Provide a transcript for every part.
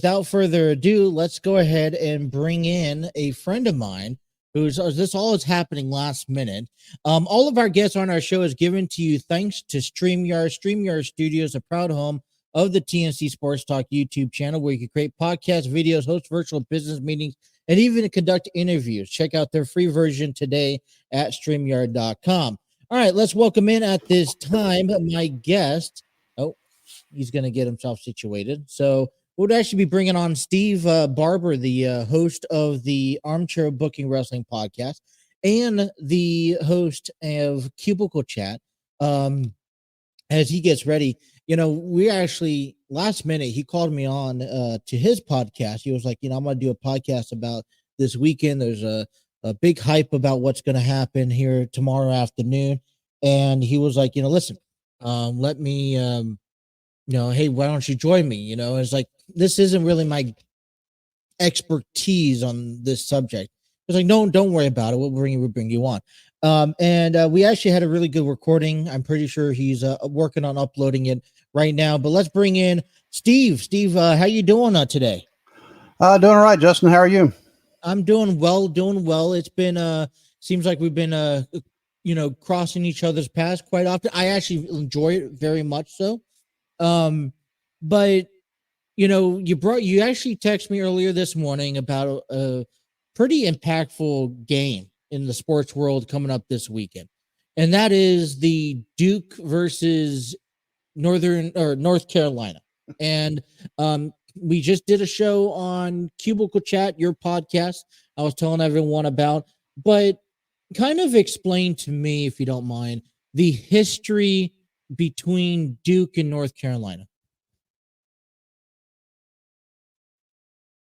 Without further ado, let's go ahead and bring in a friend of mine who's this all is happening last minute. All of our guests on our show is given to you thanks to StreamYard. StreamYard Studios, a proud home of the TNC Sports Talk YouTube channel, where you can create podcasts, videos, host virtual business meetings, and even conduct interviews. Check out their free version today at StreamYard.com. All right, let's welcome in at this time my guest. Oh, he's going to get himself situated. So we'll actually be bringing on Steve Barber, the host of the Armchair Booking Wrestling podcast and the host of Cubicle Chat. As he gets ready, we actually last minute he called me on to his podcast. He was like, I'm going to do a podcast about this weekend. There's a big hype about what's going to happen here tomorrow afternoon. And he was like, listen, let me, hey, why don't you join me? It's like, this isn't really my expertise on this subject. It's like, no, don't worry about it. We'll bring you on. And we actually had a really good recording. I'm pretty sure he's working on uploading it right now. But let's bring in Steve. Steve, how you doing today? Doing all right, Justin. How are you? I'm doing well. It's been seems like we've been crossing each other's paths quite often. I actually enjoy it very much so. But you actually texted me earlier this morning about a pretty impactful game in the sports world coming up this weekend. And that is the Duke versus North Carolina. And we just did a show on Cubicle Chat, your podcast, I was telling everyone about, but kind of explain to me, if you don't mind, the history between Duke and North Carolina.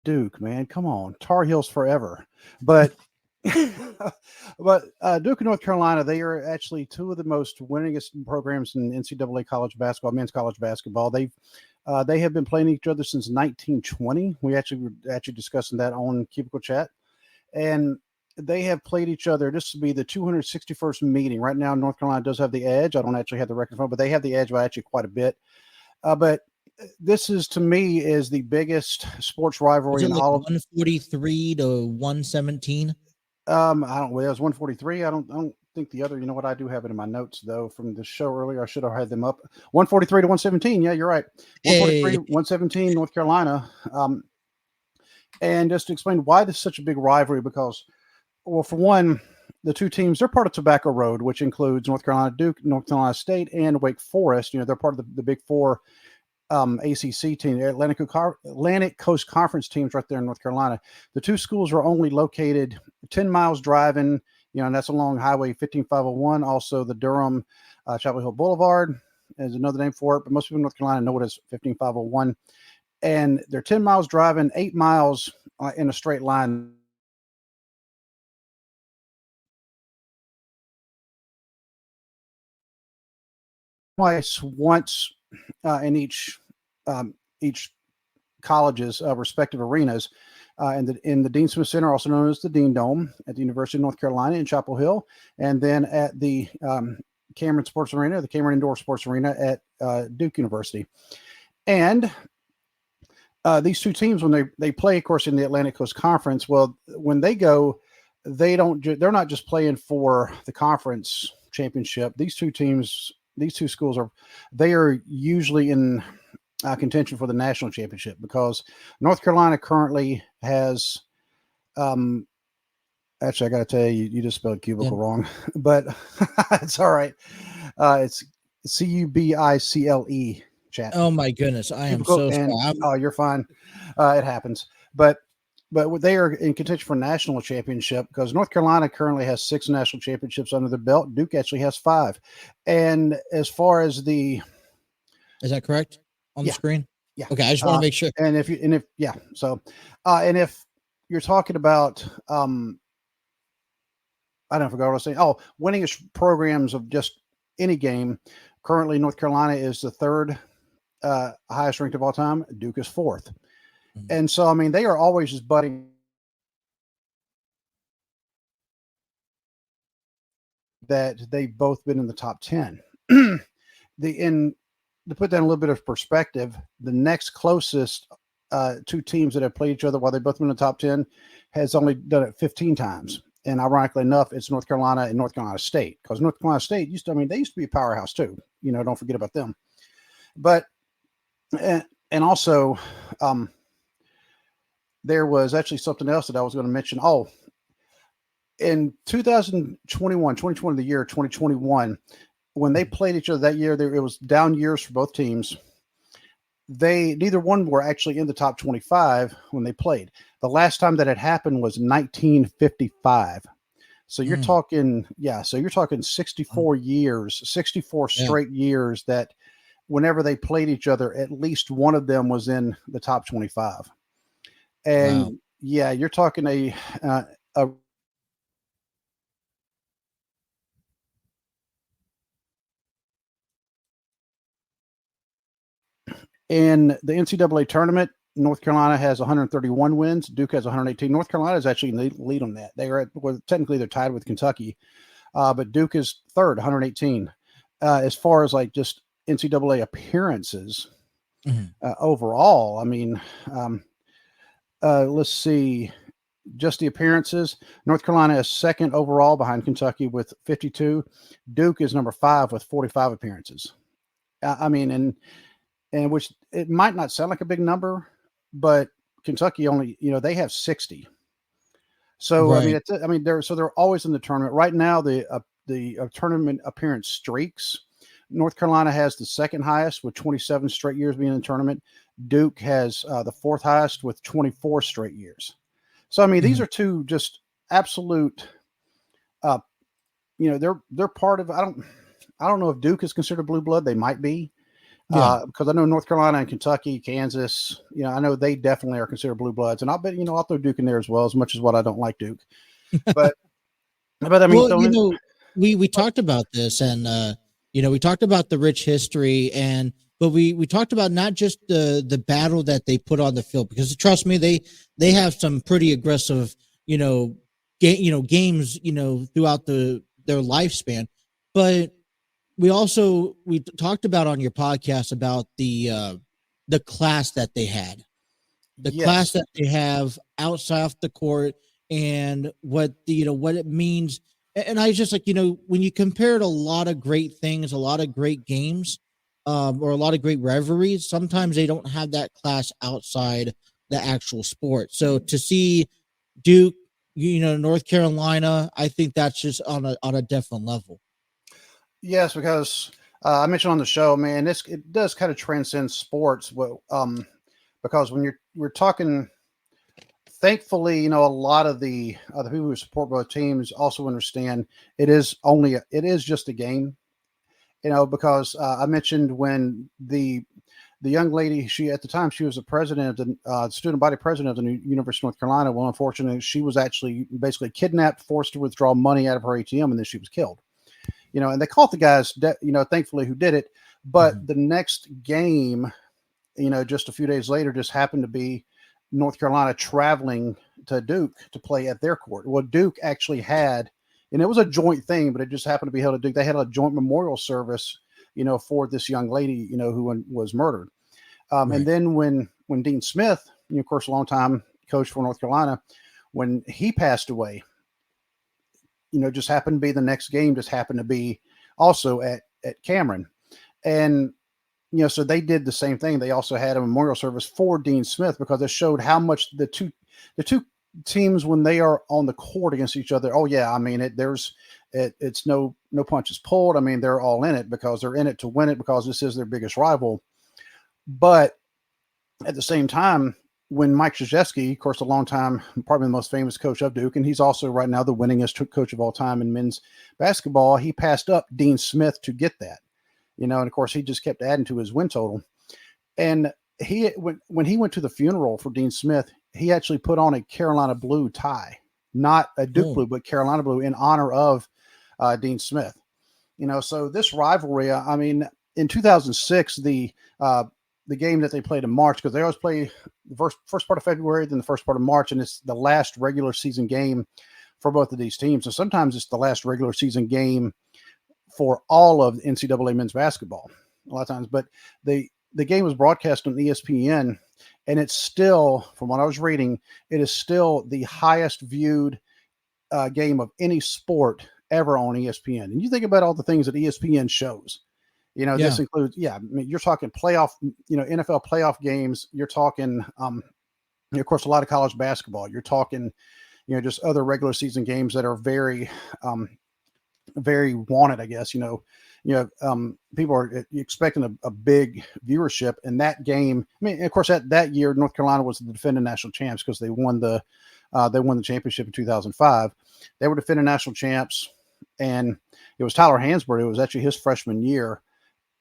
Duke, man, come on, Tar Heels forever. But Duke and North Carolina, they are actually two of the most winningest programs in NCAA college basketball, men's college basketball. They have been playing each other since 1920. We were discussing that on Cubicle Chat, and they have played each other. This will be the 261st meeting. Right now, North Carolina does have the edge. I don't actually have the record for it, but they have the edge by actually quite a bit. But this is, to me, is the biggest sports rivalry in all of 143 to 117. I don't. Well, it was 143. I don't think the other. You know what? I do have it in my notes though from the show earlier. I should have had them up. 143 to 117. Yeah, you're right. 143, 117, North Carolina. And just to explain why this is such a big rivalry, because, well, for one, the two teams, they're part of Tobacco Road, which includes North Carolina Duke, North Carolina State, and Wake Forest. They're part of the Big Four ACC team, the Atlantic Coast Conference teams right there in North Carolina. The two schools are only located 10 miles driving, and that's along Highway 15501. Also, the Durham Chapel Hill Boulevard is another name for it, but most people in North Carolina know it as 15501. And they're 10 miles driving, 8 miles in a straight line. Once in each college's respective arenas, in the Dean Smith Center, also known as the Dean Dome, at the University of North Carolina in Chapel Hill, and then at the Cameron Sports Arena, the Cameron Indoor Sports Arena at Duke University. And these two teams, when they play, of course, in the Atlantic Coast Conference, well, when they go, they're not just playing for the conference championship. These two schools are usually in contention for the national championship, because North Carolina currently has, actually, I got to tell you, you just spelled cubicle wrong, but it's all right. It's Cubicle chat. Oh my goodness, I am so sorry. Oh, you're fine. It happens, but they are in contention for national championship, because North Carolina currently has 6 national championships under their belt. Duke actually has 5. And as far as is that correct on the screen? Yeah. Okay, I just want to make sure. And if you're talking about, I don't forget what I was saying. Oh, winningest programs of just any game. Currently, North Carolina is the 3rd highest ranked of all time. Duke is 4th. And so, I mean, they are always just butting that they've both been in the top 10. To put that in a little bit of perspective, the next closest two teams that have played each other while they've both been in the top 10 has only done it 15 times. And ironically enough, it's North Carolina and North Carolina State, because North Carolina State they used to be a powerhouse too. Don't forget about them. But, and also, there was actually something else that I was going to mention. Oh, in 2020, the year 2021, when they played each other that year, it was down years for both teams. Neither one were actually in the top 25 when they played. The last time that had happened was 1955. So you're talking 64 years, 64 straight years that whenever they played each other, at least one of them was in the top 25. And you're talking a in the NCAA tournament. North Carolina has 131 wins. Duke has 118. North Carolina is actually in the lead on that. Technically they're tied with Kentucky, but Duke is third, 118. As far as like just NCAA appearances overall, I mean, let's see, just the appearances. North Carolina is second overall behind Kentucky with 52. Duke is number 5 with 45 appearances. I mean, and which it might not sound like a big number, but Kentucky only, they have 60. So right. They're always in the tournament right now. The tournament appearance streaks. North Carolina has the second highest with 27 straight years being in the tournament. Duke has the fourth highest with 24 straight years. So these are two just absolute. They're part of. I don't know if Duke is considered blue blood. They might be. Because I know North Carolina and Kentucky, Kansas, I know they definitely are considered blue bloods, and I'll bet I'll throw Duke in there as well. As much as what I don't like Duke, but I mean, well, we talked about this, and we talked about the rich history, but we talked about not just the battle that they put on the field, because trust me, they have some pretty aggressive games throughout their lifespan, but we talked about on your podcast about the class that they had, class that they have outside of the court, and what it means. And I was just like, when you compared a lot of great things, a lot of great games, or a lot of great rivalries, sometimes they don't have that class outside the actual sport. So to see Duke, North Carolina, I think that's just on a different level. Yes, because I mentioned on the show, man, it does kind of transcend sports. Because when we're talking, thankfully, a lot of the people who support both teams also understand it is just a game. Because I mentioned when the young lady, at the time she was the president of the student body president of the University of North Carolina. Well, unfortunately, she was actually basically kidnapped, forced to withdraw money out of her ATM, and then she was killed. And they caught the guys, thankfully, who did it. But the next game, just a few days later, just happened to be North Carolina traveling to Duke to play at their court. Well, Duke actually had, and it was a joint thing, but it just happened to be held at Duke. They had a joint memorial service, for this young lady, who was murdered. Right. And then when Dean Smith, of course, a long time coach for North Carolina, when he passed away, just happened to be the next game, just happened to be also at Cameron. And, so they did the same thing. They also had a memorial service for Dean Smith, because it showed how much the two teams, when they are on the court against each other, it's no punches pulled. They're all in it because they're in it to win it, because this is their biggest rival. But at the same time, when Mike Krzyzewski, of course, a long time, probably the most famous coach of Duke, and he's also right now the winningest coach of all time in men's basketball, he passed up Dean Smith to get that, and of course he just kept adding to his win total. And when he went to the funeral for Dean Smith, he actually put on a Carolina blue tie, not a Duke blue, but Carolina blue, in honor of Dean Smith. So this rivalry, in 2006, the game that they played in March, because they always play the first part of February, then the first part of March, and it's the last regular season game for both of these teams. So sometimes it's the last regular season game for all of NCAA men's basketball a lot of times. But the game was broadcast on ESPN, And it's still, from what I was reading, it is still the highest viewed game of any sport ever on ESPN. And you think about all the things that ESPN shows. Yeah. This includes, I mean, you're talking playoff, NFL playoff games. You're talking, of course, a lot of college basketball. You're talking, just other regular season games that are very, very wanted, I guess. People are expecting a big viewership, and that game. I mean, of course, that year, North Carolina was the defending national champs because they won the championship in 2005. They were defending national champs, and it was Tyler Hansbrough. It was actually his freshman year,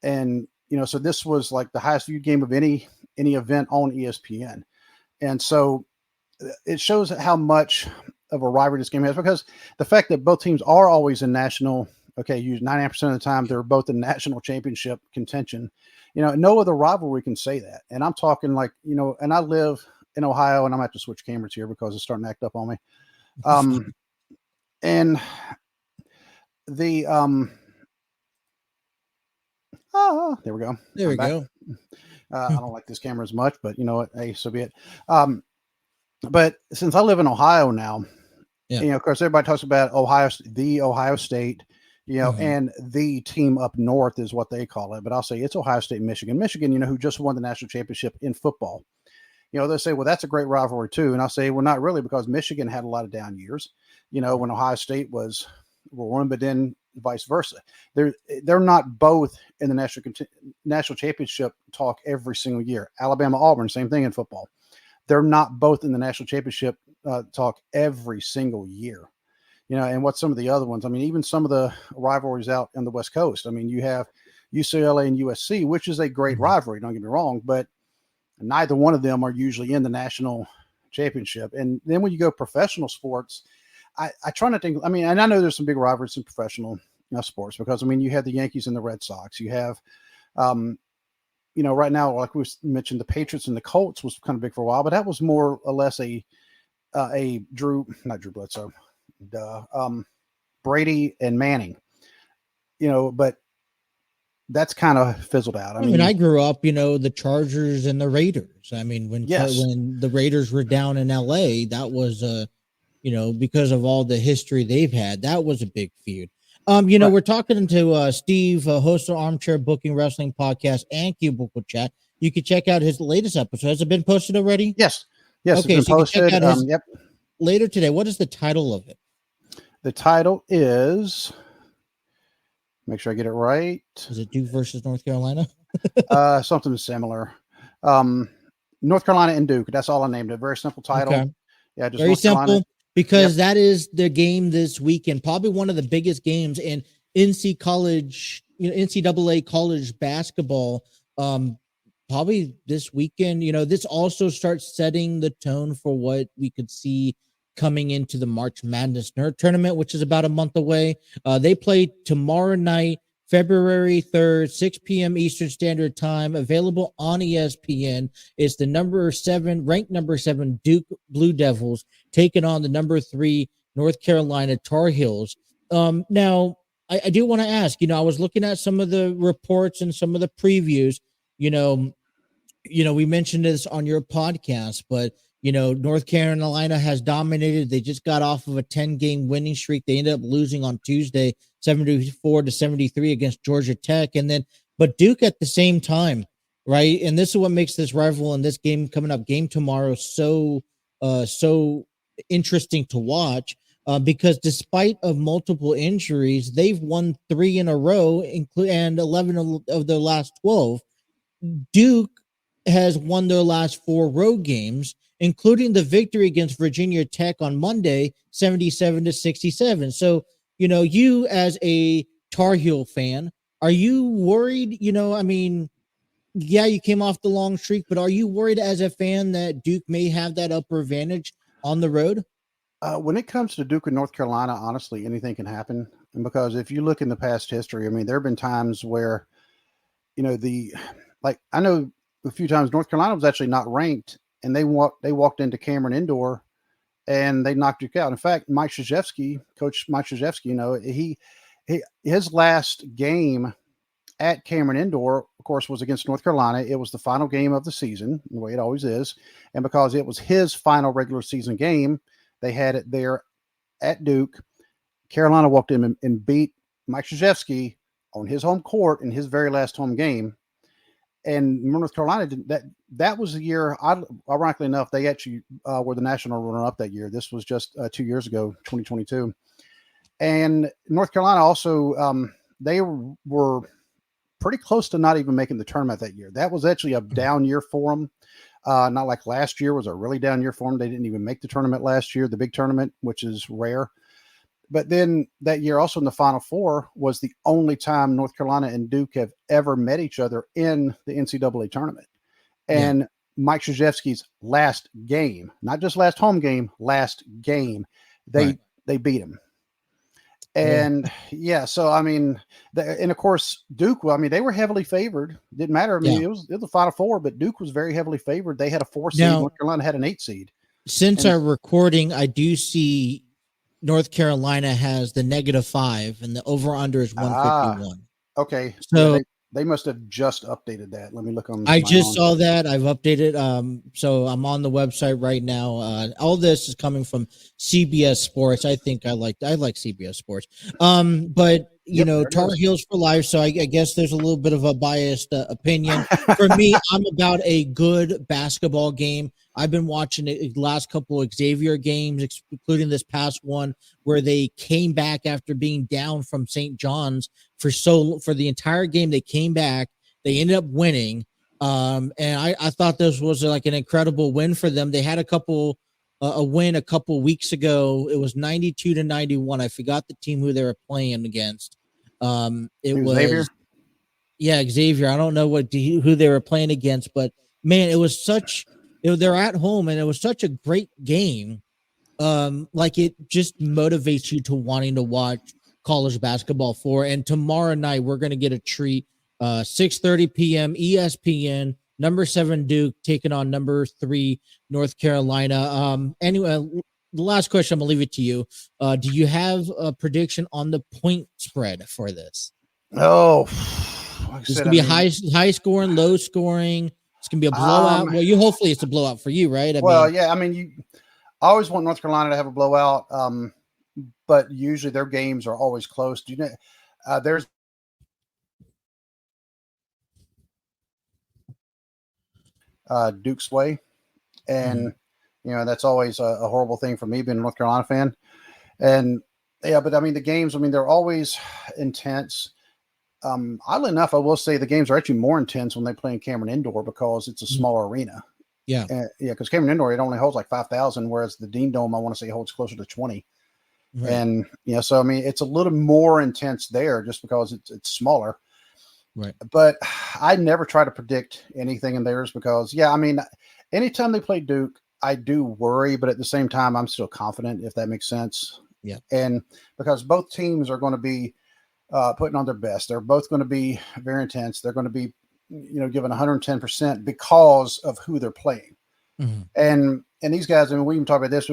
and so this was like the highest viewed game of any event on ESPN, and so it shows how much of a rivalry this game has, because the fact that both teams are always in national, 99% of the time they're both in national championship contention. No other rivalry can say that. And I'm talking like, and I live in Ohio, and I'm gonna have to switch cameras here because it's starting to act up on me. And the there we go. There we go. I don't like this camera as much, but you know what? Hey, so be it. But since I live in Ohio now, of course, everybody talks about the Ohio State, and the team up north is what they call it. But I'll say it's Ohio State, Michigan. Michigan, who just won the national championship in football. They say, well, that's a great rivalry too. And I'll say, well, not really, because Michigan had a lot of down years, when Ohio State was one, but then vice versa. They're not both in the national championship talk every single year. Alabama, Auburn, same thing in football. They're not both in the national championship talk every single year. And what's some of the other ones? I mean, even some of the rivalries out on the West Coast. I mean, you have UCLA and USC, which is a great rivalry, don't get me wrong, but neither one of them are usually in the national championship. And then when you go professional sports, I try not to think, I mean, and I know there's some big rivalries in professional sports, because, I mean, you have the Yankees and the Red Sox. You have, right now, like we mentioned, the Patriots and the Colts was kind of big for a while, but that was more or less not Drew Bledsoe, Brady and Manning, but that's kind of fizzled out. I mean, I grew up, the Chargers and the Raiders. I mean, when the Raiders were down in LA, that was, because of all the history they've had, that was a big feud. Right. We're talking to Steve, host of Armchair Booking Wrestling Podcast and Cubicle Chat. You can check out his latest episode. Has it been posted already? Yes. Okay, it's been posted. You can check out his later today. What is the title of it? The title is, make sure I get it right. Is it Duke versus North Carolina? Something similar. North Carolina and Duke. That's all I named it. Very simple title. Okay. Yeah, just very simple. Because that is the game this weekend, probably one of the biggest games in NCAA college basketball. Probably this weekend. This also starts setting the tone for what we could see coming into the March Madness tournament, which is about a month away. They play tomorrow night, February 3rd, 6 p.m. Eastern Standard Time, available on ESPN. It's the ranked number 7 Duke Blue Devils taking on the number 3 North Carolina Tar Heels. Now, I do want to ask, I was looking at some of the reports and some of the previews, we mentioned this on your podcast, but North Carolina has dominated. They just got off of a 10-game winning streak. They ended up losing on Tuesday, 74-73 against Georgia Tech. But Duke at the same time, right? And this is what makes this rival and this game coming up, game tomorrow, so interesting to watch, because despite of multiple injuries, they've won 3 in a row, and 11 of their last 12. Duke has won their last 4 road games, including the victory against Virginia Tech on Monday, 77-67. So, you as a Tar Heel fan, are you worried? I mean, yeah, you came off the long streak, but are you worried as a fan that Duke may have that upper advantage on the road? When it comes to Duke and North Carolina, honestly, anything can happen. And because if you look in the past history, I mean, there have been times where, I know a few times North Carolina was actually not ranked, and they walked into Cameron Indoor and they knocked Duke out. In fact, Coach Mike Krzyzewski, his last game at Cameron Indoor, of course, was against North Carolina. It was the final game of the season, the way it always is. And because it was his final regular season game, they had it there at Duke. Carolina walked in and beat Mike Krzyzewski on his home court in his very last home game. And North Carolina didn't. That was the year. Ironically enough, they actually were the national runner-up that year. This was just 2 years ago, 2022. And North Carolina also they were pretty close to not even making the tournament that year. That was actually a down year for them. Not like last year was a really down year for them. They didn't even make the tournament last year, the big tournament, which is rare. But then that year also in the Final Four was the only time North Carolina and Duke have ever met each other in the NCAA tournament. And Mike Krzyzewski's last game, not just last home game, last game, they beat him. And so I mean, and of course Duke. Well, I mean, they were heavily favored. Didn't matter. I mean, it was the Final Four, but Duke was very heavily favored. They had a 4 seed. North Carolina had an 8 seed. Since our recording, I do see North Carolina has the -5, and the over/under is 151. Okay, so they must have just updated that. Let me look on. I just saw that. I've updated. So I'm on the website right now. All this is coming from CBS Sports. I think I like CBS Sports. But you know, Tar Heels for life. So I guess there's a little bit of a biased opinion. For me, I'm about a good basketball game. I've been watching the last couple of Xavier games, including this past one where they came back after being down from St. John's for the entire game. They came back. They ended up winning. And I thought this was like an incredible win for them. They had a win a couple weeks ago. It was 92-91. I forgot the team who they were playing against. It was Xavier. Yeah, Xavier. I don't know who they were playing against, but man, it was they're at home, and it was such a great game. Like it just motivates you to wanting to watch college basketball for. And tomorrow night we're going to get a treat. 6:30 p.m. ESPN. Number 7 Duke taking on number 3 North Carolina. Anyway, the last question, I'm gonna leave it to you. Do you have a prediction on the point spread for this? Oh, it's gonna be high scoring, low scoring. It's gonna be a blowout. Well, hopefully it's a blowout for you, right? I mean, I always want North Carolina to have a blowout, but usually their games are always close. Do you know? There's Duke's way, and you know that's always a horrible thing for me being a North Carolina fan. And but I mean the games, they're always intense. Oddly enough, I will say the games are actually more intense when they play in Cameron Indoor because it's a smaller arena. Because Cameron Indoor, it only holds like 5,000, whereas the Dean Dome, I want to say, holds closer to 20. Right. And so I mean it's a little more intense there just because it's smaller. Right. But I never try to predict anything in theirs because, I mean, anytime they play Duke, I do worry, but at the same time, I'm still confident, if that makes sense. Yeah. And because both teams are going to be putting on their best. They're both going to be very intense. They're going to be, giving 110% because of who they're playing. Mm-hmm. And these guys, I mean, we can talk about this.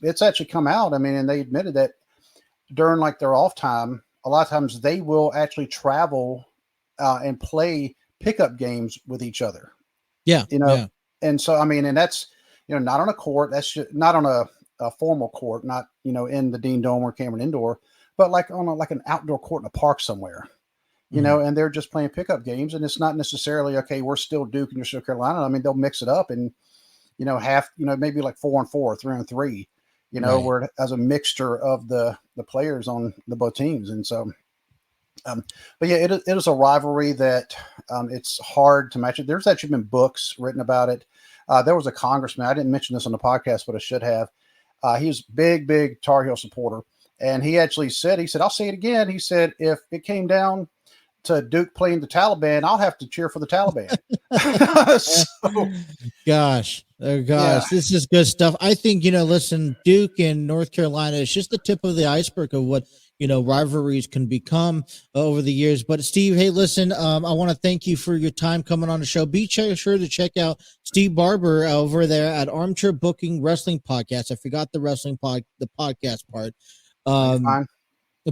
It's actually come out. I mean, and they admitted that during like their off time, a lot of times they will actually travel and play pickup games with each other. Yeah. And so, I mean, and that's, not on a court, that's just, not on a formal court, not, in the Dean Dome or Cameron Indoor, but like on like an outdoor court in a park somewhere, and they're just playing pickup games. And it's not necessarily, okay, we're still Duke and you're still Carolina. I mean, they'll mix it up and, maybe like 4-on-4, 3-on-3, right. Where it has a mixture of the players on the both teams. And so, but yeah, it is a rivalry that it's hard to match it. There's actually been books written about it. There was a congressman. I didn't mention this on the podcast, but I should have. He was big Tar Heel supporter. And he actually said, I'll say it again. He said, if it came down to Duke playing the Taliban, I'll have to cheer for the Taliban. Gosh, this is good stuff. I think, listen, Duke and North Carolina is just the tip of the iceberg of what, rivalries can become over the years. But Steve, hey, listen, I want to thank you for your time coming on the show. Be sure to check out Steve Barber over there at Armchair Booking Wrestling Podcast. I forgot the the podcast part.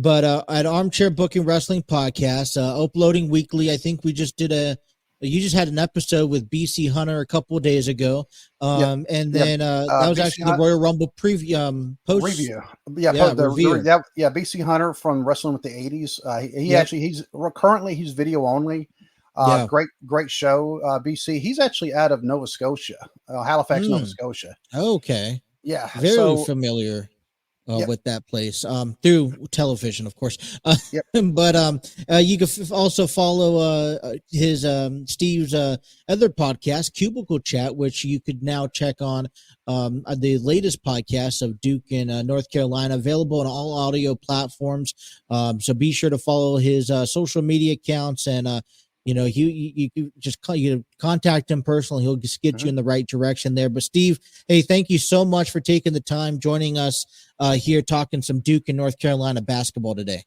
but at Armchair Booking Wrestling Podcast, uploading weekly. I think we just did you just had an episode with BC Hunter a couple of days ago. And then that was BC actually the Royal Rumble preview post review. review. BC Hunter from Wrestling with the 80s. He's currently video only. Great show. BC. He's actually out of Nova Scotia, Halifax, Nova Scotia. Okay. Yeah. Very familiar. With that place through television, of course. But you can also follow his Steve's other podcast, Cubicle Chat, which you could now check on the latest podcast of Duke in North Carolina, available on all audio platforms. So be sure to follow his social media accounts, and you just contact him personally. He'll just get you in the right direction there. But Steve, hey, thank you so much for taking the time joining us here talking some Duke and North Carolina basketball today.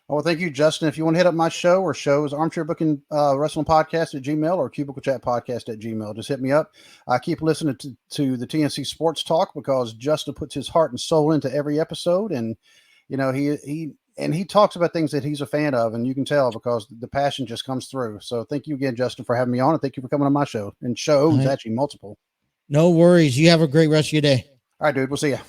Well, thank you, Justin. If you want to hit up my show or shows, Armchair Booking Wrestling Podcast at Gmail or Cubicle Chat Podcast at Gmail, just hit me up. I keep listening to the TNC Sports Talk because Justin puts his heart and soul into every episode, and he talks about things that he's a fan of, and you can tell because the passion just comes through. So thank you again, Justin, for having me on, and thank you for coming on my show and shows, actually multiple. No worries. You have a great rest of your day. All right, dude. We'll see you.